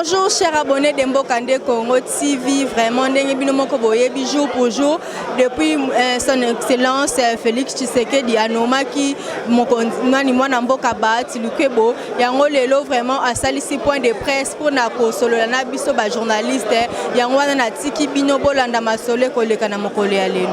Bonjour chers abonnés d'Embo Kandé Congo TV, vraiment jour pour jour depuis son excellence Félix Tshisekedi Anomaki Mokondimani Mwana Mboka Bahati Lukebo yango lelo vraiment à salisi point de presse pour na kosolo na biso ba journaliste yango wana na tiki bino bolanda masole koleka na mokolo ya lelo.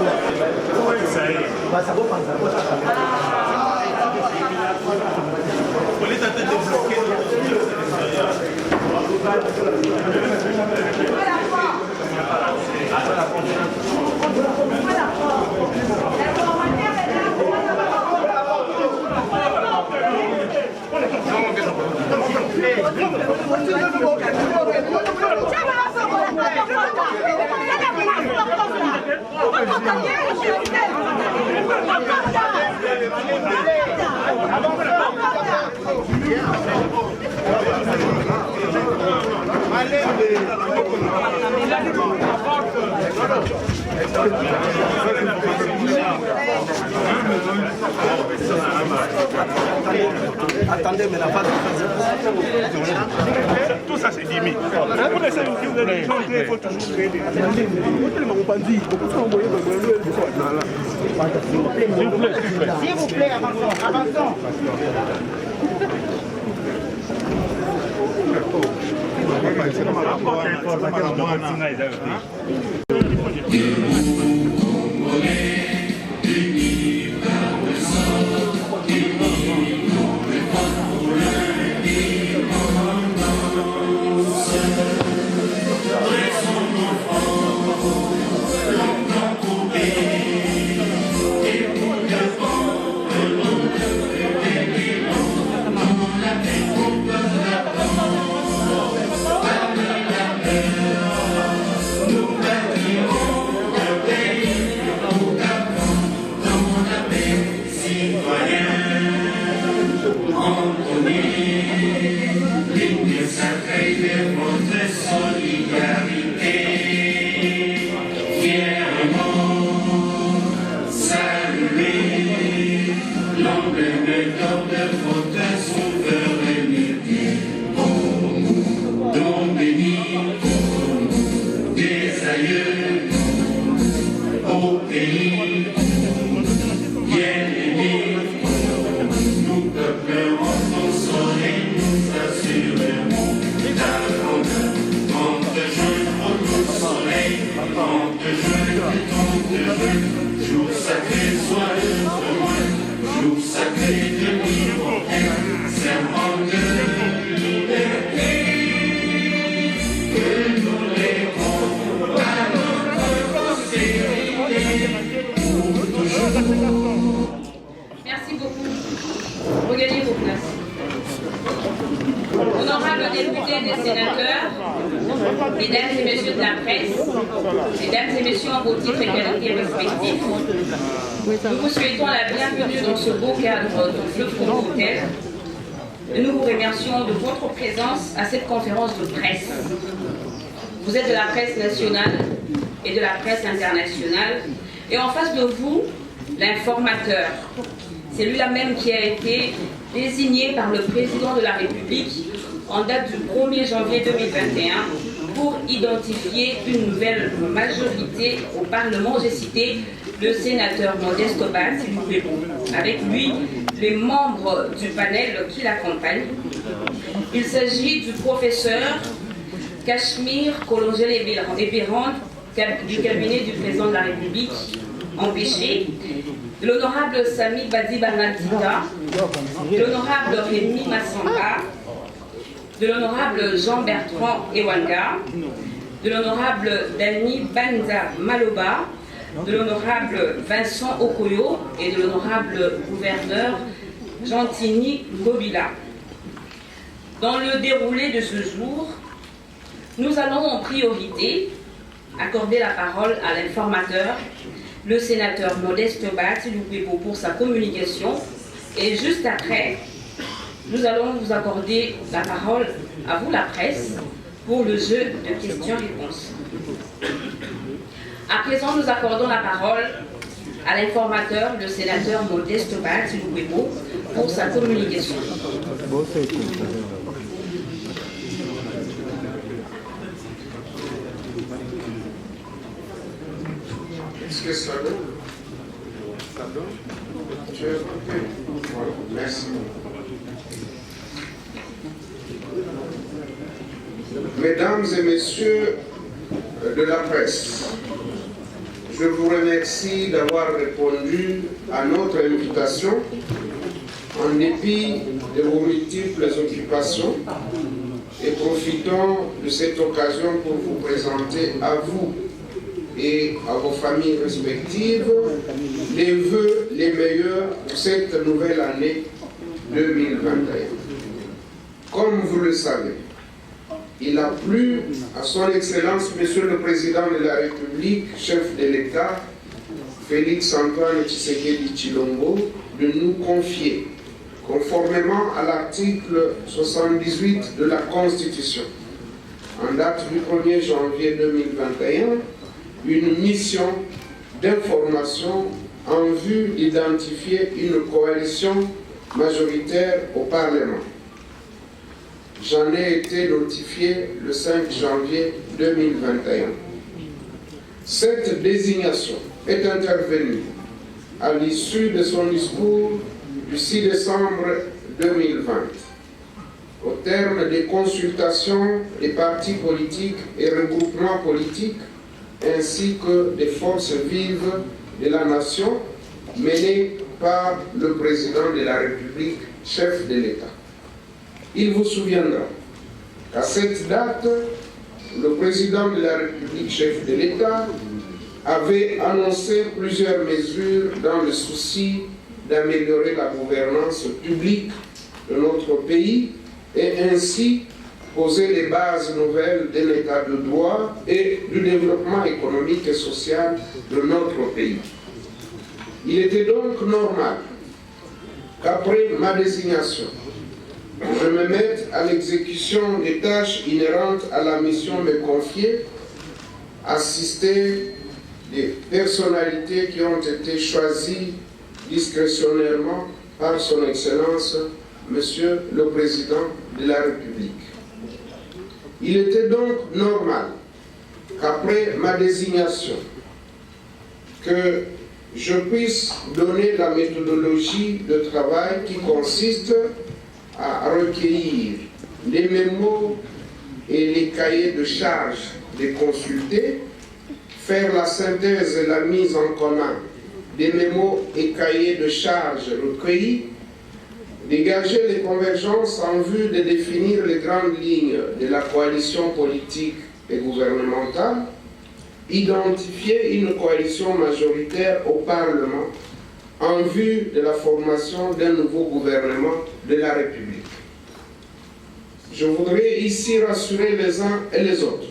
Attendez, mais la phase tout ça c'est 10 000. Vous laissez il faut toujours créer des... S'il vous plaît, avançons. Merci beaucoup. Regagnez vos places. Honorables députés et sénateurs, mesdames et messieurs de la presse, mesdames et messieurs en vos titres et qualités respectifs, nous vous souhaitons la bienvenue dans ce beau cadre du Fleuve Congo Hôtel. Et nous vous remercions de votre présence à cette conférence de presse. Vous êtes de la presse nationale et de la presse internationale. Et en face de vous, l'informateur. C'est lui-là même qui a été désigné par le président de la République en date du 1er janvier 2021 pour identifier une nouvelle majorité au Parlement. J'ai cité le sénateur Modeste Bahati Lukebo. Avec lui, les membres du panel qui l'accompagnent. Il s'agit du professeur Cachemire Kolongele-Ebirande du cabinet du président de la République empêché, de l'honorable Sami Badi Banatika, de l'honorable Rémi Massamba, de l'honorable Jean-Bertrand Ewanga, de l'honorable Dani Banza Maloba, de l'honorable Vincent Okoyo et de l'honorable gouverneur Gentini Gobila. Dans le déroulé de ce jour, nous allons en priorité accorder la parole à l'informateur, le sénateur Modeste Bahati Lukebo pour sa communication, et juste après, nous allons vous accorder la parole à vous la presse pour le jeu de questions-réponses. À présent, nous accordons la parole à l'informateur, le sénateur Modeste Bahati Lukebo pour sa communication. pour sa communication. que ça donne? Voilà, merci. Mesdames et messieurs de la presse, je vous remercie d'avoir répondu à notre invitation en dépit de vos multiples occupations et profitons de cette occasion pour vous présenter à vous et à vos familles respectives les vœux les meilleurs pour cette nouvelle année 2021. Comme vous le savez, il a plu à son Excellence, Monsieur le Président de la République, chef de l'État, Félix-Antoine Tshisekedi Tshilombo, de nous confier, conformément à l'article 78 de la Constitution, en date du 1er janvier 2021, une mission d'information en vue d'identifier une coalition majoritaire au Parlement. J'en ai été notifié le 5 janvier 2021. Cette désignation est intervenue à l'issue de son discours du 6 décembre 2020, au terme des consultations des partis politiques et regroupements politiques, ainsi que des forces vives de la nation menées par le président de la République, chef de l'État. Il vous souviendra qu'à cette date, le président de la République, chef de l'État, avait annoncé plusieurs mesures dans le souci d'améliorer la gouvernance publique de notre pays et ainsi poser les bases nouvelles d'un état de droit et du développement économique et social de notre pays. Il était donc normal qu'après ma désignation, je me mette à l'exécution des tâches inhérentes à la mission me confiée, assister des personnalités qui ont été choisies discrétionnairement par son Excellence, Monsieur le Président de la République. Il était donc normal qu'après ma désignation, que je puisse donner la méthodologie de travail qui consiste à recueillir les mémos et les cahiers de charges des consultés, faire la synthèse et la mise en commun des mémos et cahiers de charges recueillis, dégager les convergences en vue de définir les grandes lignes de la coalition politique et gouvernementale, identifier une coalition majoritaire au Parlement en vue de la formation d'un nouveau gouvernement de la République. Je voudrais ici rassurer les uns et les autres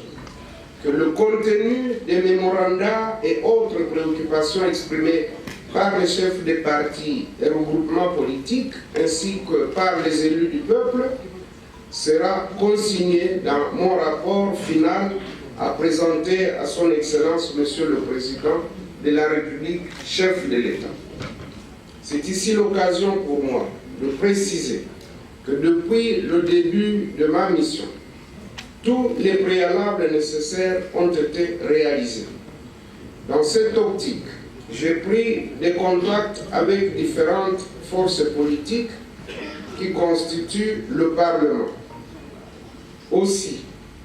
que le contenu des mémorandas et autres préoccupations exprimées par les chefs des partis et regroupements politiques ainsi que par les élus du peuple sera consigné dans mon rapport final à présenter à son Excellence Monsieur le Président de la République, chef de l'État. C'est ici l'occasion pour moi de préciser que depuis le début de ma mission, tous les préalables nécessaires ont été réalisés. Dans cette optique, j'ai pris des contacts avec différentes forces politiques qui constituent le Parlement. Aussi,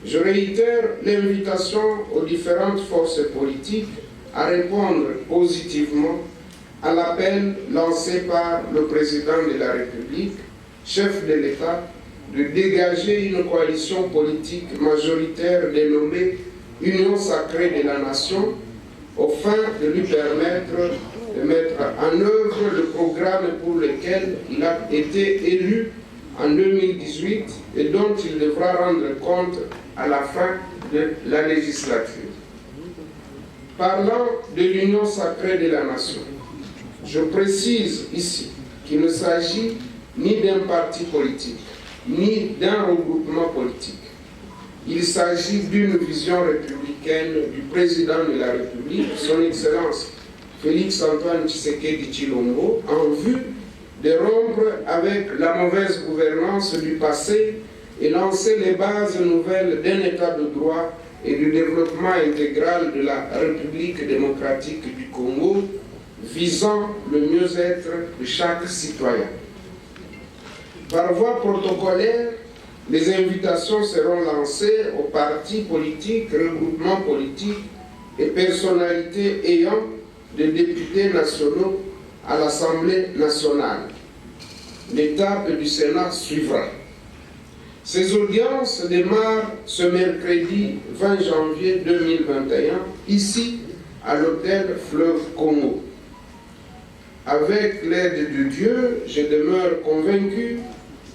je réitère l'invitation aux différentes forces politiques à répondre positivement à l'appel lancé par le président de la République, chef de l'État, de dégager une coalition politique majoritaire dénommée Union sacrée de la nation, afin de lui permettre de mettre en œuvre le programme pour lequel il a été élu en 2018 et dont il devra rendre compte à la fin de la législature. Parlant de l'Union sacrée de la nation, je précise ici qu'il ne s'agit ni d'un parti politique, ni d'un regroupement politique. Il s'agit d'une vision républicaine du président de la République, son Excellence Félix-Antoine Tshisekedi Tshilombo, en vue de rompre avec la mauvaise gouvernance du passé et lancer les bases nouvelles d'un état de droit et du développement intégral de la République démocratique du Congo, visant le mieux-être de chaque citoyen. Par voie protocolaire, les invitations seront lancées aux partis politiques, regroupements politiques et personnalités ayant des députés nationaux à l'Assemblée nationale. L'étape du Sénat suivra. Ces audiences démarrent ce mercredi 20 janvier 2021, ici à l'hôtel Fleuve Congo. Avec l'aide de Dieu, je demeure convaincu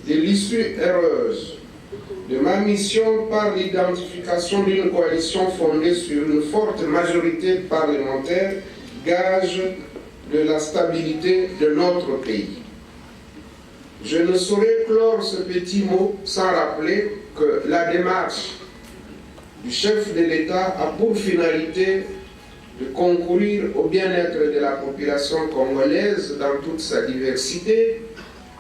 de l'issue heureuse de ma mission par l'identification d'une coalition fondée sur une forte majorité parlementaire, gage de la stabilité de notre pays. Je ne saurais clore ce petit mot sans rappeler que la démarche du chef de l'État a pour finalité de concourir au bien-être de la population congolaise dans toute sa diversité,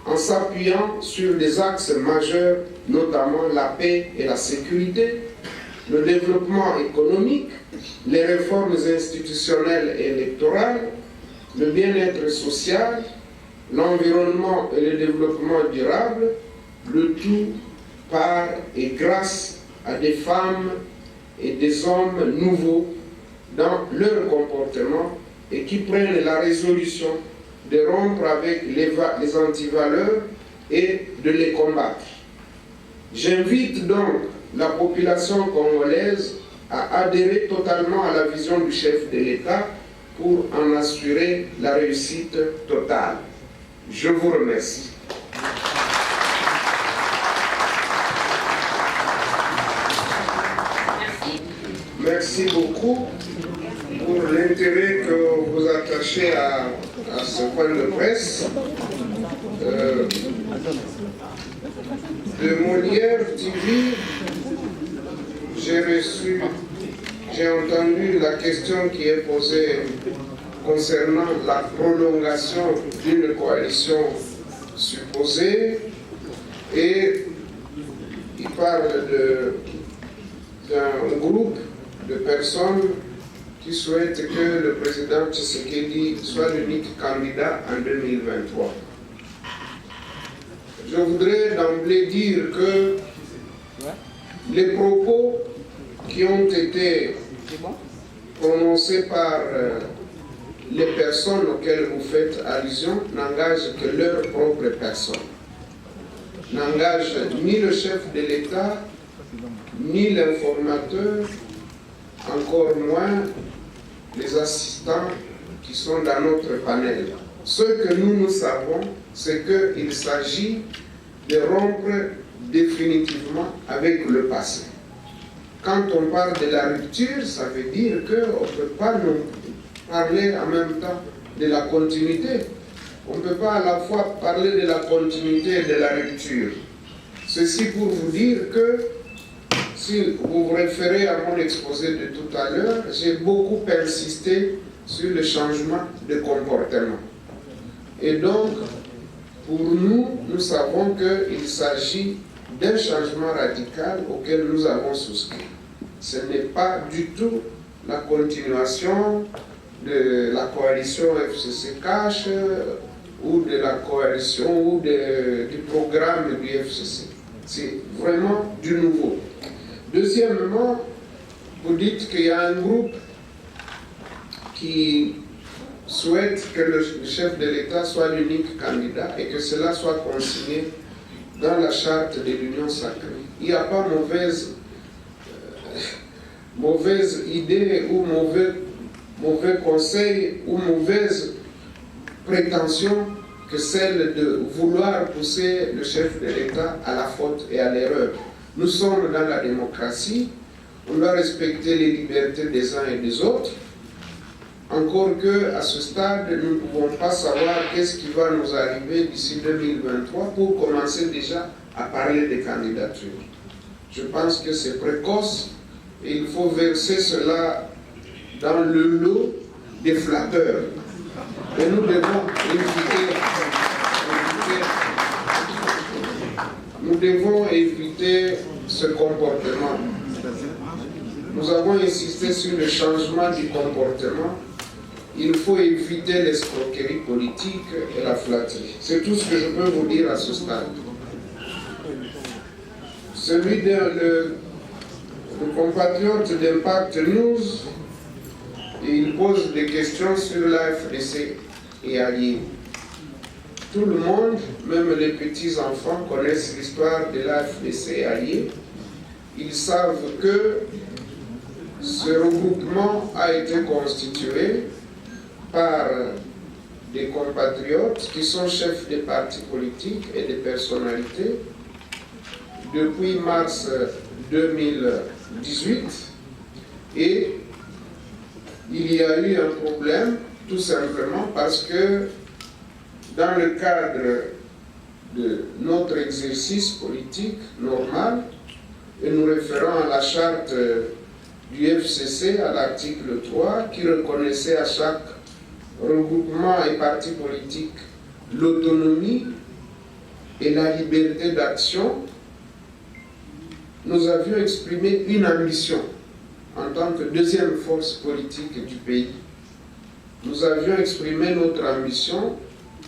en s'appuyant sur des axes majeurs, notamment la paix et la sécurité, le développement économique, les réformes institutionnelles et électorales, le bien-être social, l'environnement et le développement durable, le tout par et grâce à des femmes et des hommes nouveaux dans leur comportement et qui prennent la résolution de rompre avec les antivaleurs et de les combattre. J'invite donc la population congolaise à adhérer totalement à la vision du chef de l'État pour en assurer la réussite totale. Je vous remercie. Merci beaucoup pour l'intérêt que vous attachez à ce point de presse. De Molière TV, j'ai entendu la question qui est posée concernant la prolongation d'une coalition supposée, et il parle d'un groupe de personnes qui souhaitent que le président Tshisekedi soit l'unique candidat en 2023. Je voudrais d'emblée dire que les propos qui ont été prononcés par les personnes auxquelles vous faites allusion n'engagent que leur propre personne. N'engagent ni le chef de l'État, ni l'informateur, encore moins les assistants qui sont dans notre panel. Ce que nous savons, c'est qu'il s'agit de rompre définitivement avec le passé. Quand on parle de la rupture, ça veut dire qu'on ne peut pas nous parler en même temps de la continuité. On ne peut pas à la fois parler de la continuité et de la rupture. Ceci pour vous dire que, si vous vous référez à mon exposé de tout à l'heure, j'ai beaucoup insisté sur le changement de comportement. Et donc, pour nous, nous savons qu'il s'agit d'un changement radical auquel nous avons souscrit. Ce n'est pas du tout la continuation de la coalition FCC Cash ou de la coalition ou du programme du FCC. C'est vraiment du nouveau. Deuxièmement, vous dites qu'il y a un groupe qui souhaite que le chef de l'État soit l'unique candidat et que cela soit consigné dans la charte de l'Union sacrée. Il n'y a pas mauvaise idée ou mauvais conseil ou mauvaise prétention que celle de vouloir pousser le chef de l'État à la faute et à l'erreur. Nous sommes dans la démocratie, on doit respecter les libertés des uns et des autres. Encore que, à ce stade, nous ne pouvons pas savoir qu'est-ce qui va nous arriver d'ici 2023 pour commencer déjà à parler des candidatures. Je pense que c'est précoce et il faut verser cela dans le lot des flatteurs. Et nous devons éviter ce comportement. Nous avons insisté sur le changement du comportement. Il faut éviter l'escroquerie politique et la flatterie. C'est tout ce que je peux vous dire à ce stade. Celui le compatriote d'Impact News, il pose des questions sur la FDC et alliés. Tout le monde, même les petits-enfants, connaissent l'histoire de la FDC et alliés. Ils savent que ce regroupement a été constitué par des compatriotes qui sont chefs des partis politiques et des personnalités depuis mars 2018, et il y a eu un problème tout simplement parce que dans le cadre de notre exercice politique normal, et nous référons à la charte du FCC à l'article 3 qui reconnaissait à chaque regroupement et parti politique l'autonomie et la liberté d'action, nous avions exprimé une ambition en tant que deuxième force politique du pays. Nous avions exprimé notre ambition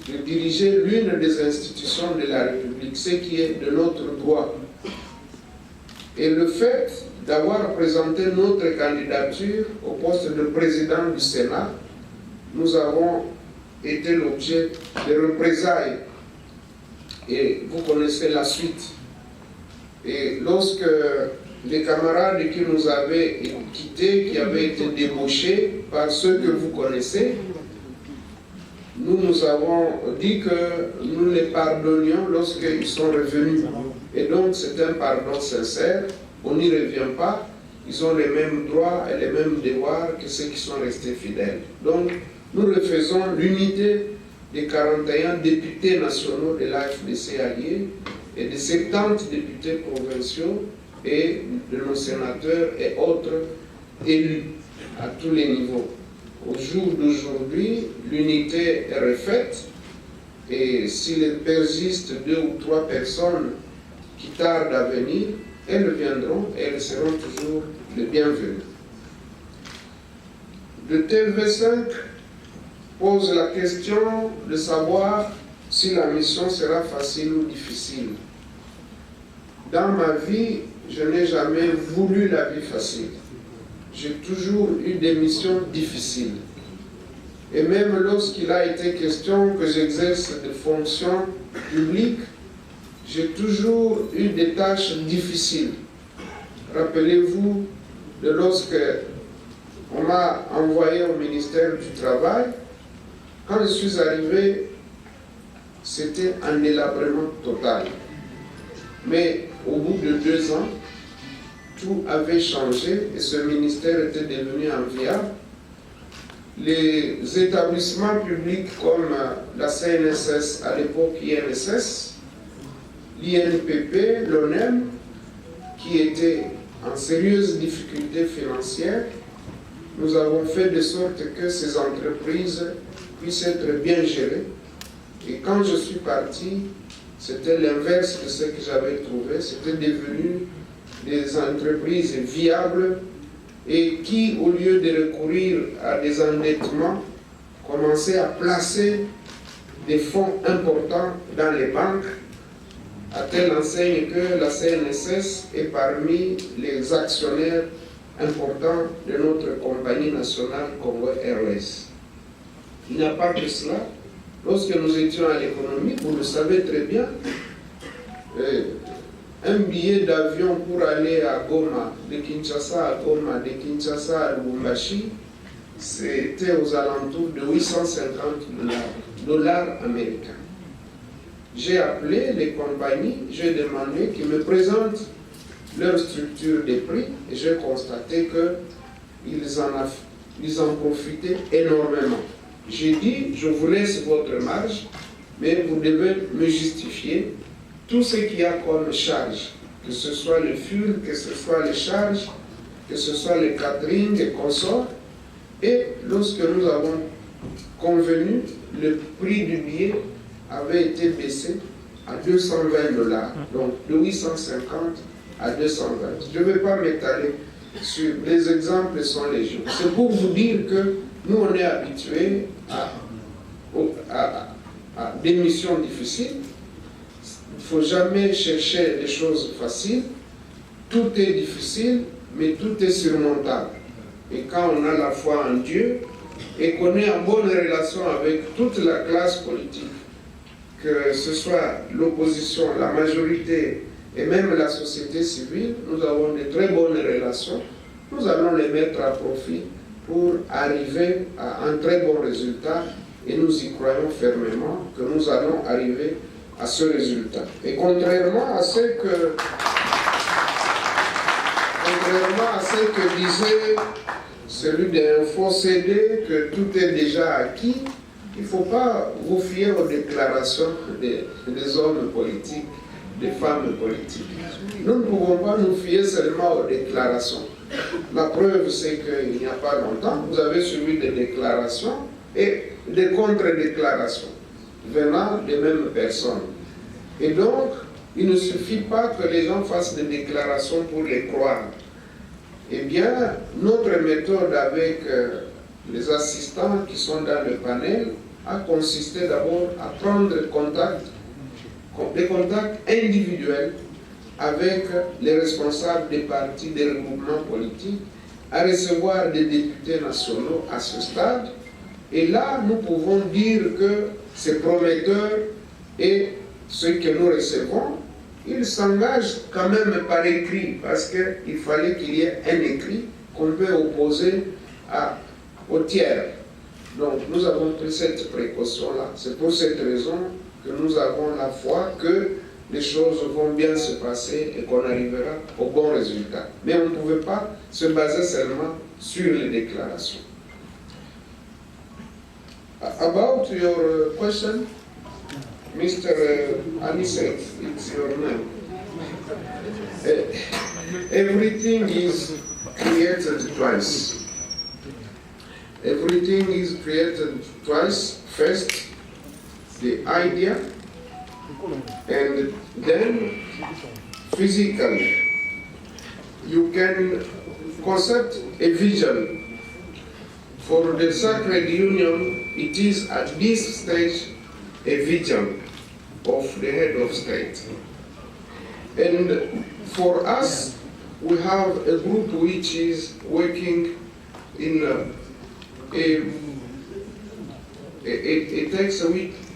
de diriger l'une des institutions de la République, ce qui est de notre droit. Et le fait d'avoir présenté notre candidature au poste de président du Sénat, nous avons été l'objet de représailles. Et vous connaissez la suite. Et lorsque les camarades qui nous avaient quittés, qui avaient été débauchés par ceux que vous connaissez, nous avons dit que nous les pardonnions lorsqu'ils sont revenus. Et donc c'est un pardon sincère, on n'y revient pas, ils ont les mêmes droits et les mêmes devoirs que ceux qui sont restés fidèles. Donc nous refaisons l'unité des 41 députés nationaux de l'AFDC alliés et des 70 députés provinciaux et de nos sénateurs et autres élus à tous les niveaux. Au jour d'aujourd'hui, l'unité est refaite et s'il persiste 2 ou 3 personnes qui tardent à venir, elles viendront et elles seront toujours les bienvenues. Le TV5 pose la question de savoir si la mission sera facile ou difficile. Dans ma vie, je n'ai jamais voulu la vie facile. J'ai toujours eu des missions difficiles. Et même lorsqu'il a été question que j'exerce des fonctions publiques, j'ai toujours eu des tâches difficiles. Rappelez-vous de lorsque on m'a envoyé au ministère du Travail. Quand je suis arrivé, c'était un délabrement total. Mais au bout de 2 ans, tout avait changé et ce ministère était devenu enviable. Les établissements publics comme la CNSS, à l'époque INSS, l'INPP, l'ONEM, qui étaient en sérieuse difficulté financière, nous avons fait de sorte que ces entreprises puissent être bien gérées. Et quand je suis parti, c'était l'inverse de ce que j'avais trouvé. C'était devenu des entreprises viables et qui, au lieu de recourir à des endettements, commençaient à placer des fonds importants dans les banques, à telle enseigne que la CNSS est parmi les actionnaires importants de notre compagnie nationale Congo Airways. Il n'y a pas que cela. Lorsque nous étions à l'économie, vous le savez très bien, un billet d'avion pour aller à Goma, de Kinshasa à Goma, de Kinshasa à Lubumbashi, c'était aux alentours de 850 dollars américains. J'ai appelé les compagnies, j'ai demandé qu'ils me présentent leur structure des prix et j'ai constaté qu'ils en profitaient énormément. J'ai dit, je vous laisse votre marge, mais vous devez me justifier tout ce qu'il y a comme charge, que ce soit le fuel, que ce soit les charges, que ce soit le catering et consorts. Et lorsque nous avons convenu, le prix du billet avait été baissé à 220 dollars, donc de 850 à 220. Je ne vais pas m'étaler Les exemples sont légion. C'est pour vous dire que nous, on est habitués à des missions difficiles. Il ne faut jamais chercher les choses faciles. Tout est difficile, mais tout est surmontable. Et quand on a la foi en Dieu et qu'on est en bonne relation avec toute la classe politique, que ce soit l'opposition, la majorité et même la société civile, nous avons de très bonnes relations. Nous allons les mettre à profit pour arriver à un très bon résultat et nous y croyons fermement que nous allons arriver à ce résultat. Et contrairement à ce que disait celui d'Info CD, que tout est déjà acquis, il ne faut pas vous fier aux déclarations des hommes politiques, des femmes politiques. Nous ne pouvons pas nous fier seulement aux déclarations. La preuve, c'est qu'il n'y a pas longtemps, vous avez suivi des déclarations et des contre-déclarations venant des mêmes personnes. Et donc, il ne suffit pas que les gens fassent des déclarations pour les croire. Eh bien, notre méthode avec les assistants qui sont dans le panel a consisté d'abord à prendre des contacts individuels avec les responsables des partis, des regroupements politiques, à recevoir des députés nationaux à ce stade. Et là, nous pouvons dire que c'est prometteur et ce que nous recevons, ils s'engagent quand même par écrit, parce qu'il fallait qu'il y ait un écrit qu'on peut opposer au tiers. Donc nous avons pris cette précaution-là. C'est pour cette raison que nous avons la foi que les choses vont bien se passer et qu'on arrivera au bon résultat. Mais on ne pouvait pas se baser seulement sur les déclarations. About your question, Mr. Anisek, it's your name. Everything is created twice. Everything is created twice. First, the idea, and then physically. You can concept a vision. For the Sacred Union, it is at this stage a vision of the head of state. And for us, we have a group which is working in a text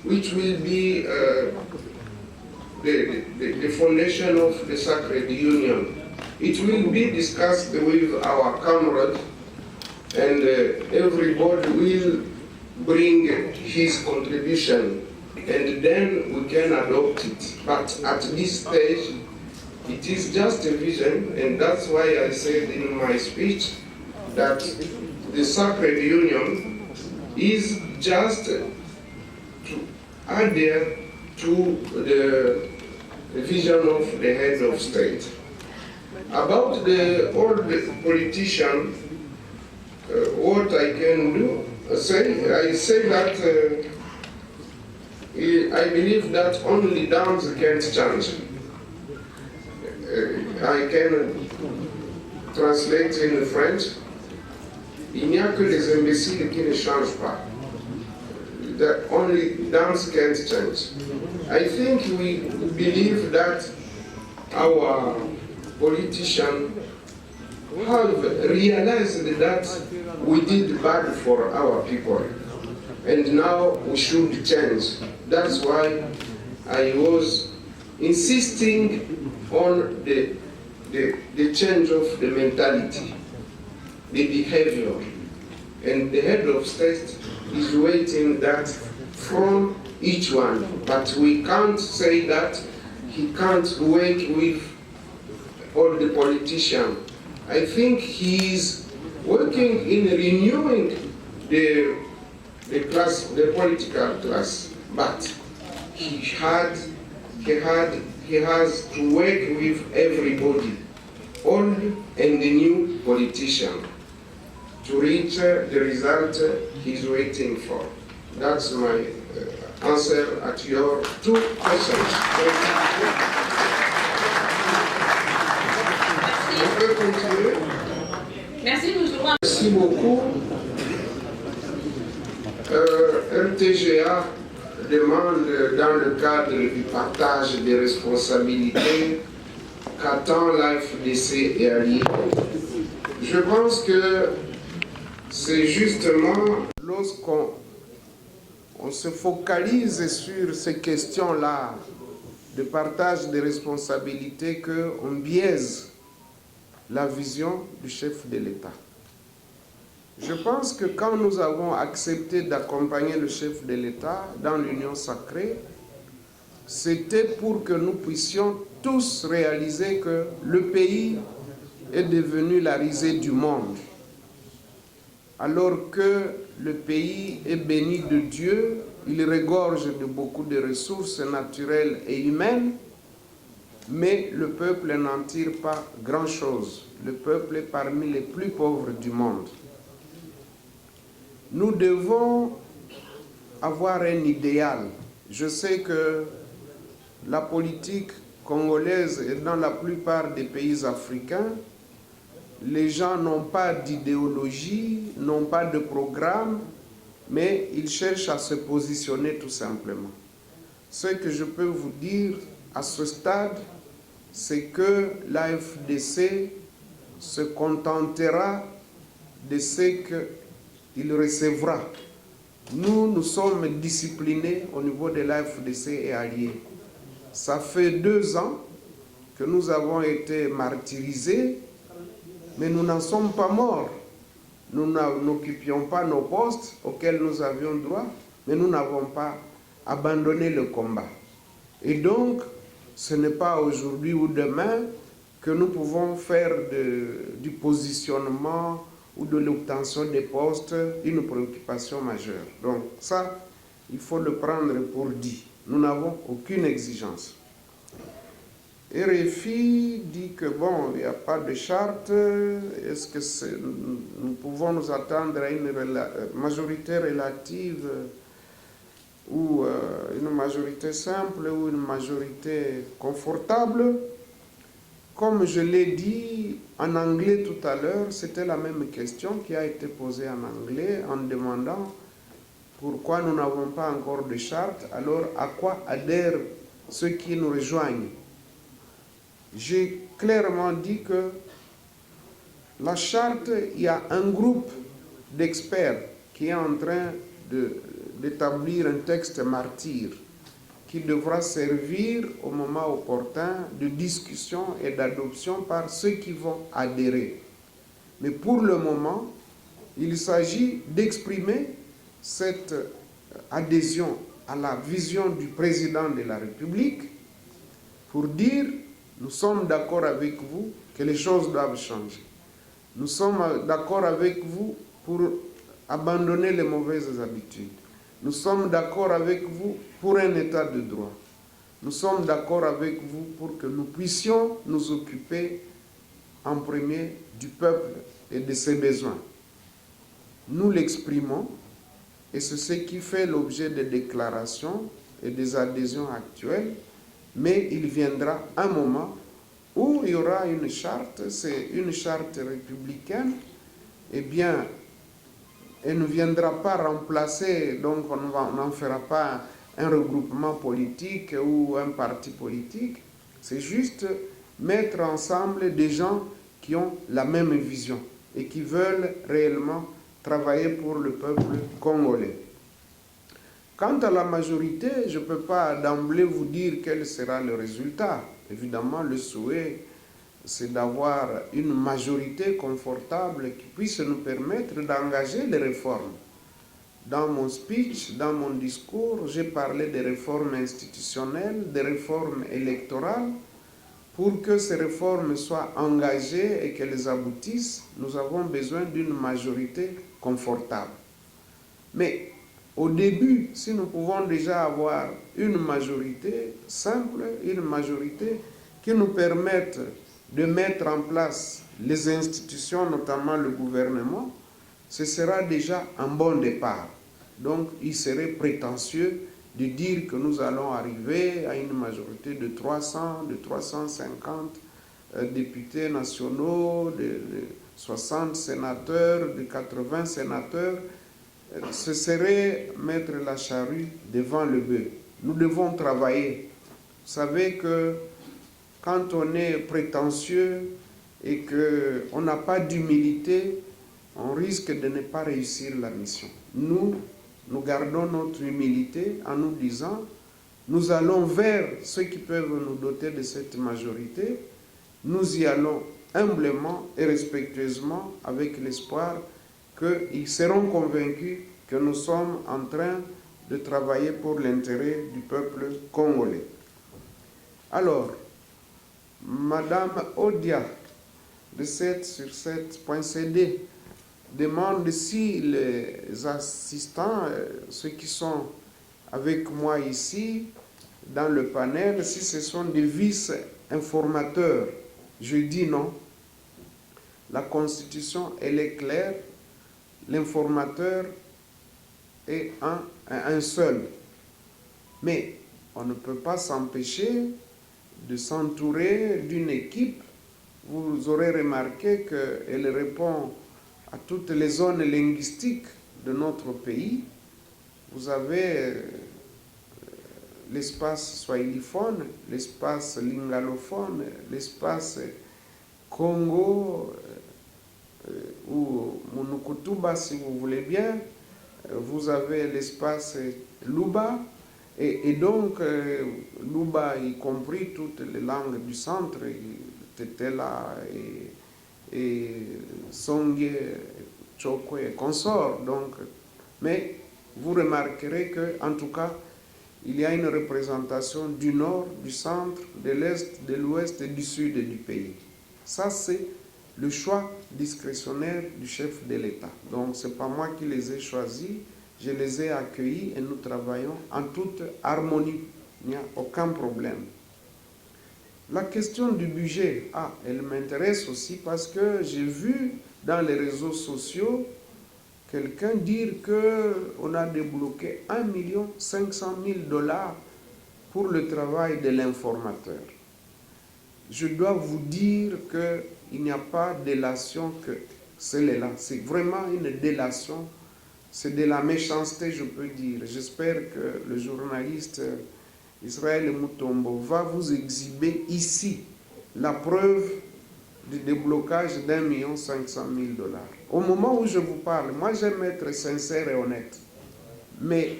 which will be the foundation of the Sacred Union. It will be discussed with our comrades, and everybody will bring his contribution, and then we can adopt it. But at this stage, it is just a vision, and that's why I said in my speech that the Sacred Union is just to adhere to the vision of the head of state. About the old politician, what I can do, I say that I believe that only downs can't change. I can translate in French. Il n'y a que les imbéciles qui ne changent pas. That only downs can't change. I think we believe that our politicians have realized that we did bad for our people, and now we should change. That's why I was insisting on the change of the mentality, the behavior, and the head of state is waiting that from each one. But we can't say that he can't work with all the politicians. I think he is working in renewing the political class, but he has to work with everybody, old and the new politician, to reach the result he's waiting for. That's my answer at your two questions. On peut continuer. Merci, nous jouerons. Merci beaucoup. MTGA demande, dans le cadre du partage des responsabilités, qu'attend l'AFDC et alliés. Je pense que c'est justement lorsqu'on se focalise sur ces questions-là de partage des responsabilités qu'on biaise la vision du chef de l'État. Je pense que quand nous avons accepté d'accompagner le chef de l'État dans l'Union sacrée, c'était pour que nous puissions tous réaliser que le pays est devenu la risée du monde. Alors que le pays est béni de Dieu, il regorge de beaucoup de ressources naturelles et humaines, mais le peuple n'en tire pas grand-chose. Le peuple est parmi les plus pauvres du monde. Nous devons avoir un idéal. Je sais que la politique congolaise et dans la plupart des pays africains, les gens n'ont pas d'idéologie, n'ont pas de programme, mais ils cherchent à se positionner tout simplement. Ce que je peux vous dire à ce stade, c'est que l'AFDC se contentera de ce qu'il recevra. Nous sommes disciplinés au niveau de l'AFDC et alliés. Ça fait 2 ans que nous avons été martyrisés, mais nous n'en sommes pas morts. Nous n'occupions pas nos postes auxquels nous avions droit, mais nous n'avons pas abandonné le combat. Et donc, ce n'est pas aujourd'hui ou demain que nous pouvons faire du positionnement ou de l'obtention des postes une préoccupation majeure. Donc ça, il faut le prendre pour dit. Nous n'avons aucune exigence. RFI dit que bon, il n'y a pas de charte. Est-ce que nous pouvons nous attendre à une majorité relative ou une majorité simple ou une majorité confortable? Comme je l'ai dit en anglais tout à l'heure, c'était la même question qui a été posée en anglais en demandant pourquoi nous n'avons pas encore de charte, alors à quoi adhèrent ceux qui nous rejoignent? J'ai clairement dit que la charte, il y a un groupe d'experts qui est en train d'établir un texte martyr qui devra servir au moment opportun de discussion et d'adoption par ceux qui vont adhérer. Mais pour le moment, il s'agit d'exprimer cette adhésion à la vision du président de la République pour dire nous sommes d'accord avec vous que les choses doivent changer. Nous sommes d'accord avec vous pour abandonner les mauvaises habitudes. Nous sommes d'accord avec vous pour un état de droit. Nous sommes d'accord avec vous pour que nous puissions nous occuper en premier du peuple et de ses besoins. Nous l'exprimons et c'est ce qui fait l'objet des déclarations et des adhésions actuelles, mais il viendra un moment où il y aura une charte, c'est une charte républicaine, eh bien, elle ne viendra pas remplacer, donc on n'en fera pas un regroupement politique ou un parti politique, c'est juste mettre ensemble des gens qui ont la même vision et qui veulent réellement travailler pour le peuple congolais. Quant à la majorité, je ne peux pas d'emblée vous dire quel sera le résultat. Évidemment, le souhait, c'est d'avoir une majorité confortable qui puisse nous permettre d'engager les réformes. Dans mon speech, dans mon discours, j'ai parlé des réformes institutionnelles, des réformes électorales. Pour que ces réformes soient engagées et qu'elles aboutissent, nous avons besoin d'une majorité confortable. Mais au début, si nous pouvons déjà avoir une majorité simple, une majorité qui nous permette de mettre en place les institutions, notamment le gouvernement, ce sera déjà un bon départ. Donc, il serait prétentieux de dire que nous allons arriver à une majorité de 300, de 350 députés nationaux, de 60 sénateurs, de 80 sénateurs, ce serait mettre la charrue devant le bœuf. Nous devons travailler. Vous savez que quand on est prétentieux et qu'on n'a pas d'humilité, on risque de ne pas réussir la mission. Nous gardons notre humilité en nous disant, nous allons vers ceux qui peuvent nous doter de cette majorité, nous y allons humblement et respectueusement avec l'espoir qu'ils seront convaincus que nous sommes en train de travailler pour l'intérêt du peuple congolais. Alors, Madame Odia, de 7 sur 7.cd, demande si les assistants, ceux qui sont avec moi ici, dans le panel, si ce sont des vice-informateurs. Je dis non. La Constitution, elle est claire. L'informateur est un seul. Mais on ne peut pas s'empêcher de s'entourer d'une équipe. Vous aurez remarqué qu'elle répond à toutes les zones linguistiques de notre pays. Vous avez l'espace swahiliphone, l'espace lingalophone, l'espace Congo ou Munukutuba si vous voulez bien. Vous avez l'espace Luba et donc Luba y compris toutes les langues du centre, Tetela et Songye, Chokwe et consorts. Donc, mais vous remarquerez que, en tout cas, il y a une représentation du nord, du centre, de l'est, de l'ouest et du sud du pays. Ça, c'est le choix discrétionnaire du chef de l'État. Donc, ce n'est pas moi qui les ai choisis, je les ai accueillis et nous travaillons en toute harmonie. Il n'y a aucun problème. La question du budget, elle m'intéresse aussi parce que j'ai vu dans les réseaux sociaux quelqu'un dire qu'on a débloqué 1 500 000 $ pour le travail de l'informateur. Je dois vous dire qu'il n'y a pas de délation que celle-là. C'est vraiment une délation. C'est de la méchanceté, je peux dire. J'espère que le journaliste Israël Mutombo va vous exhiber ici la preuve du déblocage d'1 500 000 $. Au moment où je vous parle, moi j'aime être sincère et honnête. Mais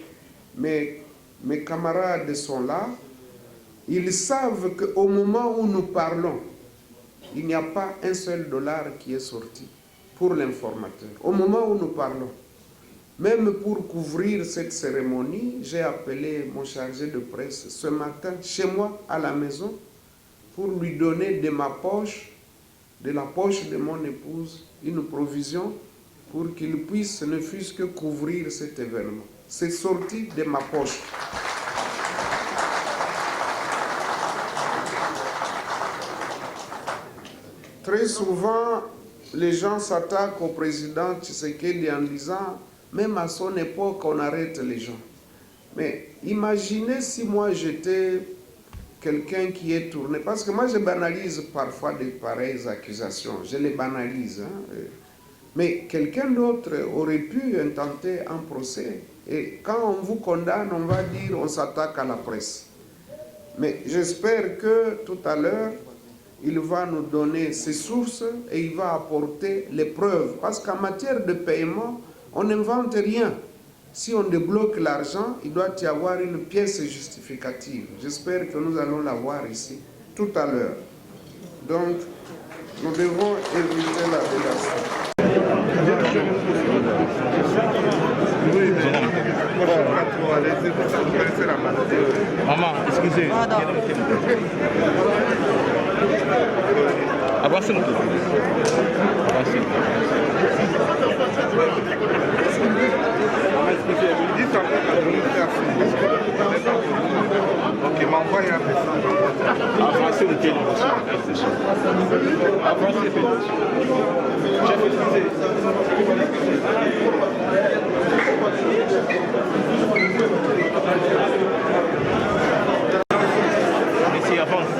mes camarades sont là, ils savent qu'au moment où nous parlons, il n'y a pas un seul dollar qui est sorti pour l'informateur. Au moment où nous parlons, même pour couvrir cette cérémonie, j'ai appelé mon chargé de presse ce matin chez moi à la maison pour lui donner de ma poche, de la poche de mon épouse, une provision pour qu'il puisse ne fût-ce que couvrir cet événement. C'est sorti de ma poche. Très souvent, les gens s'attaquent au président Tshisekedi en disant « Même à son époque, on arrête les gens. » Mais imaginez si moi j'étais quelqu'un qui est tourné. Parce que moi je banalise parfois de pareilles accusations. Je les banalise. Mais quelqu'un d'autre aurait pu intenter un procès. Et quand on vous condamne, on va dire on s'attaque à la presse. Mais j'espère que tout à l'heure, il va nous donner ses sources et il va apporter les preuves. Parce qu'en matière de paiement, on n'invente rien. Si on débloque l'argent, il doit y avoir une pièce justificative. J'espère que nous allons la voir ici tout à l'heure. Donc, nous devons éviter la délation. Maman, excusez. Avancez un peu. Ok, m'envoie un message. Avancez le pied. Avancez le pied. Chef, excusez. Ici, avance.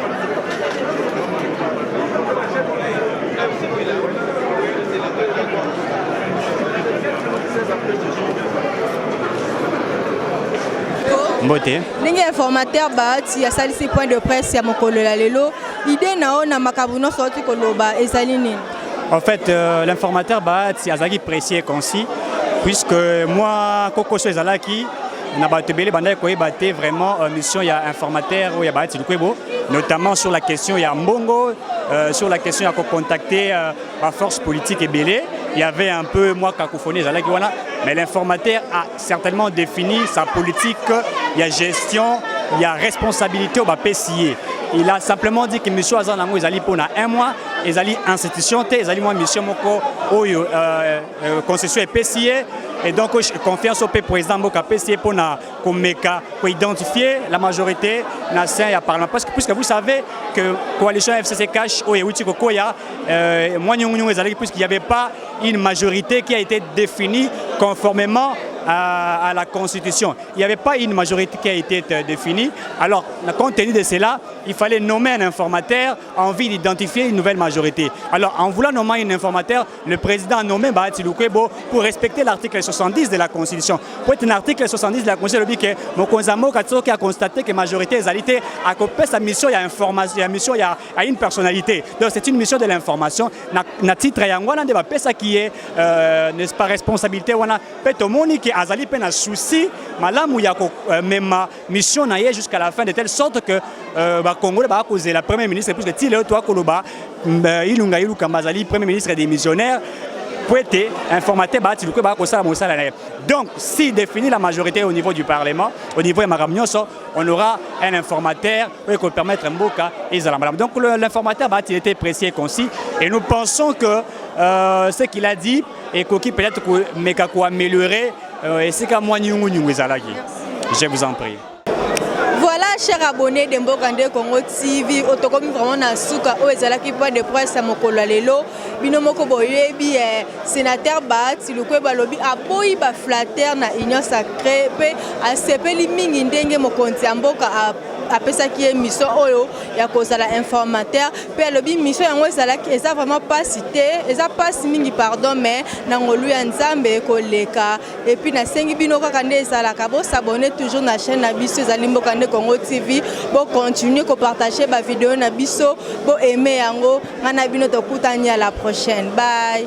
Mbote. Ndenge informateur baati asalisi point de presse ya mokolo la lelo idée nao na makabuno sorti koloba ezali nini? En fait, l'informateur baati azaki précis et concis puisque moi Koko Ezalaki na batebele banda ko ebate vraiment mission ya informateur ou ya baati lukwebo notamment sur la question ya mbongo sur la question ya contacter la force politique et belé. Il y avait un peu moi cacophonie mais l'informateur a certainement défini sa politique, il y a gestion, il y a responsabilité au PCI. Il a simplement dit que M. Azanango est allé pour un mois, il est allé institution, il est allé moi mission moko concession PCI. Et donc, confiance au président Mboka PCI pour identifier la majorité nationale et parlement. Parce que puisque vous savez que la coalition FCC cache puisqu'il n'y avait pas une majorité qui a été définie conformément à la Constitution. Il n'y avait pas une majorité qui a été définie. Alors, compte tenu de cela, il fallait nommer un informateur en vue d'identifier une nouvelle majorité. Alors, en voulant nommer un informateur, le président a nommé Bahati Lukwebo pour respecter l'article 70 de la Constitution. Pour être un article 70 de la Constitution, il dit que Mokonzamo Katsoki a constaté que la majorité des alités a coupé sa mission, il y a information, il y a mission, il y a une personnalité. Donc, c'est une mission de l'information. Na titre yangwana de bapesa qui est, n'est-ce pas, responsabilité wana petomoni qui azali pe na souci malamu ya ko mema mission na ye jusqu'à la fin de telle sorte que ba Congolais ba causer la premier ministre puisque tile toi koloba ilunga iluka mazali premier ministre des missionnaires pour être informateur Bahati Lukwebo ba ko sala mosala na ye. Donc si définit la majorité au niveau du parlement au niveau de Maramnyoso on aura un informateur pour permettre Mboka et Zalambalam. Donc l'informateur Bahati était précis et concis et nous pensons que ce qu'il a dit et qu'il peut-être que améliorer et c'est qu'à moi je vous en prie. Voilà, chers abonnés de Mboka Nde Congo TV, otokomi vraiment na suka o ezalaki point de presse à mokolo lelo bino moko boyebi sénateur Bahati Lukwebo balobi aboyi ba flatter na union sacrée pe asepeli mingi ndenge mokonzi ya mboka apesaki émission oyo ya kozala informateur pe alobi mission yango ezalaki eza vraiment pas cité eza pas mingi pardon mais na ngolu ya nzambe koleka et puis na sengi bino kaka nde ezalaka bo s'abonner toujours na chaîne na biso ezali Mboka Nde Congo TV bo continuer ko partager ba vidéo na biso bo aimer yango ngana bino tokutani à la prochaine bye.